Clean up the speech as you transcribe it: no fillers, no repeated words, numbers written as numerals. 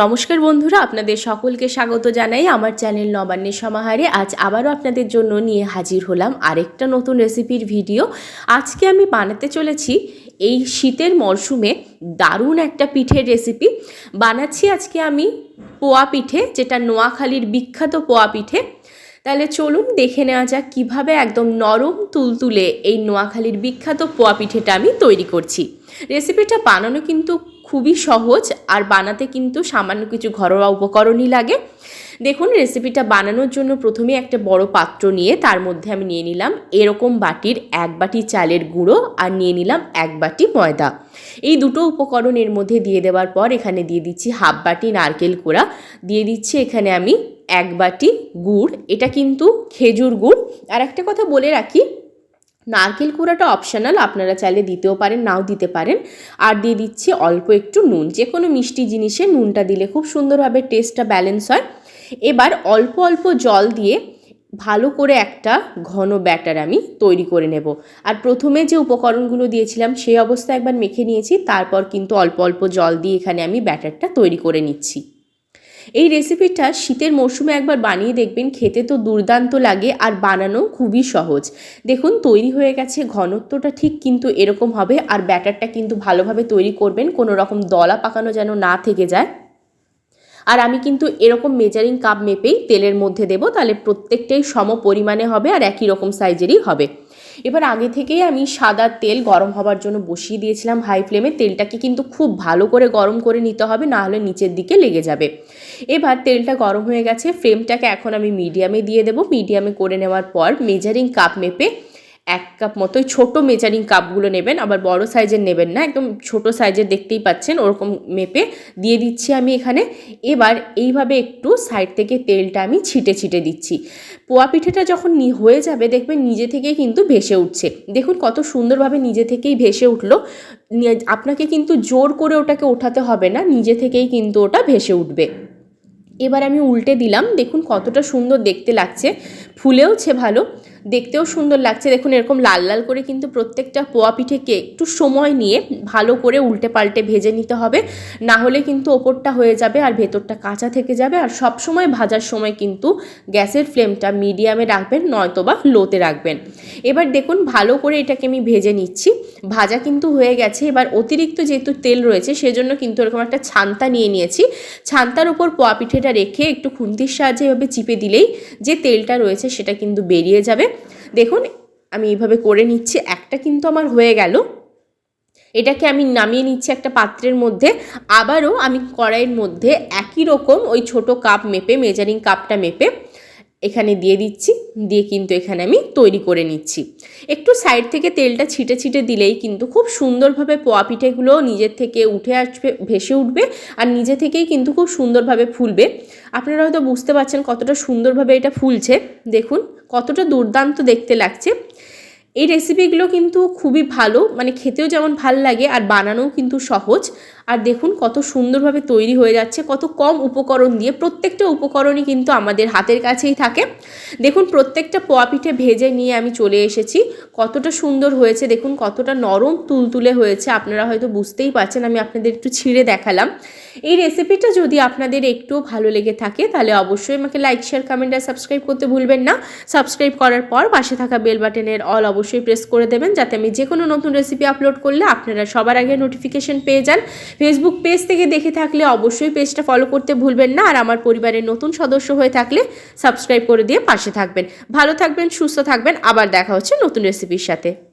নমস্কার বন্ধুরা, আপনাদের সকলকে স্বাগত জানাই আমার চ্যানেল নবান্নের সমাহারে। আজ আবারও আপনাদের জন্য নিয়ে হাজির হলাম আরেকটা নতুন রেসিপির ভিডিও। আজকে আমি বানাতে চলেছি এই শীতের মরশুমে দারুণ একটা পিঠের রেসিপি বানাচ্ছি। আজকে আমি পোয়া পিঠে, যেটা নোয়াখালীর বিখ্যাত পোয়া পিঠে। তাহলে চলুন দেখে নেওয়া যাক কীভাবে একদম নরম তুলতুলে এই নোয়াখালীর বিখ্যাত পোয়া পিঠেটা আমি তৈরি করছি। রেসিপিটা বানানো কিন্তু খুবই সহজ, আর বানাতে কিন্তু সামান্য কিছু ঘরোয়া উপকরণই লাগে। দেখুন, রেসিপিটা বানানোর জন্য প্রথমে একটা বড় পাত্র নিয়ে তার মধ্যে আমি নিয়ে নিলাম এরকম বাটির 1 বাটি চালের গুঁড়ো, আর নিয়ে নিলাম 1 বাটি ময়দা। এই দুটো উপকরণ এর মধ্যে দিয়ে দেওয়ার পর এখানে দিয়ে দিচ্ছি হাফ বাটি নারকেল কোড়া, দিয়ে দিচ্ছি এখানে আমি 1 বাটি গুড়, এটা কিন্তু খেজুর গুড়। আর একটা কথা বলে রাখি, নারকেল কোড়াটা অপশনাল, আপনারা চাইলে দিতেও পারেন, নাও দিতে পারেন। আর দিয়ে দিচ্ছি অল্প একটু নুন। যে কোনো মিষ্টি জিনিসে নুনটা দিলে খুব সুন্দরভাবে টেস্টটা ব্যালেন্স হয়। এবার অল্প অল্প জল দিয়ে ভালো করে একটা ঘন ব্যাটার আমি তৈরি করে নেব। আর প্রথমে যে উপকরণগুলো দিয়েছিলাম সেই অবস্থায় একবার মেখে নিয়েছি, তারপর কিন্তু অল্প অল্প জল দিয়ে এখানে আমি ব্যাটারটা তৈরি করে নিচ্ছি। এই রেসিপিটা শীতের মরশুমে একবার বানিয়ে দেখবেন, খেতে তো দুর্দান্ত লাগে আর বানানো খুবই সহজ। দেখুন তৈরি হয়ে গেছে, ঘনত্বটা ঠিক কিন্তু এরকম হবে। আর ব্যাটারটা কিন্তু ভালোভাবে তৈরি করবেন, কোনো রকম দলা পাকানো যেন না থেকে যায়। আর আমি কিন্তু এরকম মেজারিং কাপ মেপেই তেলের মধ্যে দেব, তাহলে প্রত্যেকটাই সম পরিমাণে হবে আর একই রকম সাইজেরই হবে। এবার আগে থেকেই আমি সাদা তেল গরম হবার জন্য বসিয়ে দিয়েছিলাম হাই ফ্লেমে। তেলটাকে কিন্তু খুব ভালো করে গরম করে নিতে হবে, না হলে নিচের দিকে লেগে যাবে। এবার তেলটা গরম হয়ে গেছে, ফ্লেমটাকে এখন আমি মিডিয়ামে দিয়ে দেবো। মিডিয়ামে করে নেওয়ার পর মেজারিং কাপ মেপে 1 কাপ মতোই ছোটো মেজারিং কাপগুলো নেবেন, আবার বড় সাইজের নেবেন না, একদম ছোট সাইজের দেখতেই পাচ্ছেন ওরকম মেপে দিয়ে দিচ্ছি আমি এখানে। এবার এইভাবে একটু সাইড থেকে তেলটা আমি ছিটে ছিটে দিচ্ছি। পোয়া পিঠেটা যখন হয়ে যাবে দেখবেন নিজে থেকেই কিন্তু ভেসে উঠছে। দেখুন কত সুন্দরভাবে নিজে থেকেই ভেসে উঠলো। আপনাকে কিন্তু জোর করে ওটাকে ওঠাতে হবে না, নিজে থেকেই কিন্তু ওটা ভেসে উঠবে। এবার আমি উল্টে দিলাম, দেখুন কতটা সুন্দর দেখতে লাগছে, ফুলেওছে ভালো, দেখতেও সুন্দর লাগছে। দেখুন এরকম লাল লাল করে কিন্তু প্রত্যেকটা পোয়া পিঠেকে একটু সময় নিয়ে ভালো করে উল্টে পাল্টে ভেজে নিতে হবে, না হলে কিন্তু ওপরটা হয়ে যাবে আর ভেতরটা কাঁচা থেকে যাবে। আর সব সময় ভাজার সময় কিন্তু গ্যাসের ফ্লেমটা মিডিয়ামে রাখবেন, নয়তোবা লোতে রাখবেন। এবার দেখুন ভালো করে এটাকে আমি ভেজে নিচ্ছি, ভাজা কিন্তু হয়ে গেছে। এবার অতিরিক্ত যেহেতু তেল রয়েছে সেজন্য কিন্তু এরকম একটা ছান্তা নিয়ে নিয়েছি। ছান্তার উপর পোয়া পিঠেটা রেখে একটু খুন্তির সাহায্যে এভাবে চিপে দিলেই যে তেলটা রয়েছে সেটা কিন্তু বেরিয়ে যাবে। দেখুন আমি এইভাবে করে নিচ্ছি, একটা কিন্তু আমার হয়ে গেল। এটাকে আমি নামিয়ে নিচ্ছি একটা পাত্রের মধ্যে। আবারও আমি কড়াইয়ের মধ্যে একই রকম ওই ছোটো কাপ মেপে, মেজারিং কাপটা মেপে এখানে দিয়ে দিচ্ছি, দিয়ে কিন্তু এখানে আমি তৈরি করে নিচ্ছি। একটু সাইড থেকে তেলটা ছিটে ছিটে দিলেই কিন্তু খুব সুন্দরভাবে পোয়া পিঠেগুলো নিজের থেকে উঠে আসবে, ভেসে উঠবে, আর নিজে থেকেই কিন্তু খুব সুন্দরভাবে ফুলবে। আপনারা হয়তো বুঝতে পারছেন কতটা সুন্দরভাবে এটা ফুলছে, দেখুন কতটা দুর্দান্ত দেখতে লাগছে। এই রেসিপিগুলো কিন্তু খুবই ভালো, মানে খেতেও যেমন ভাল লাগে আর বানানোও কিন্তু সহজ। আর দেখুন কত সুন্দরভাবে তৈরি হয়ে যাচ্ছে, কত কম উপকরণ দিয়ে। প্রত্যেকটা উপকরণই কিন্তু আমাদের হাতের কাছেই থাকে। দেখুন প্রত্যেকটা পোয়া পিঠে ভেজে নিয়ে আমি চলে এসেছি, কতটা সুন্দর হয়েছে, দেখুন কতটা নরম তুলতুলে হয়েছে। আপনারা হয়তো বুঝতেই পারছেন, আমি আপনাদের একটু ছিঁড়ে দেখালাম। এই রেসিপিটা যদি আপনাদের একটু ভালো লেগে থাকে তাহলে অবশ্যই আমাকে লাইক, শেয়ার, কমেন্ট আর সাবস্ক্রাইব করতে ভুলবেন না। সাবস্ক্রাইব করার পর পাশে থাকা বেল বাটনের অল অবশ্যই প্রেস করে দেবেন, যাতে আমি যে কোনো নতুন রেসিপি আপলোড করলে আপনারা সবার আগে নোটিফিকেশন পেয়ে যান। ফেসবুক পেজ থেকে দেখে থাকলে অবশ্যই পেজটা ফলো করতে ভুলবেন না। আর আমার পরিবারের নতুন সদস্য হয়ে থাকলে সাবস্ক্রাইব করে দিয়ে পাশে থাকবেন। ভালো থাকবেন, সুস্থ থাকবেন, আবার দেখা হচ্ছে নতুন রেসিপির সাথে।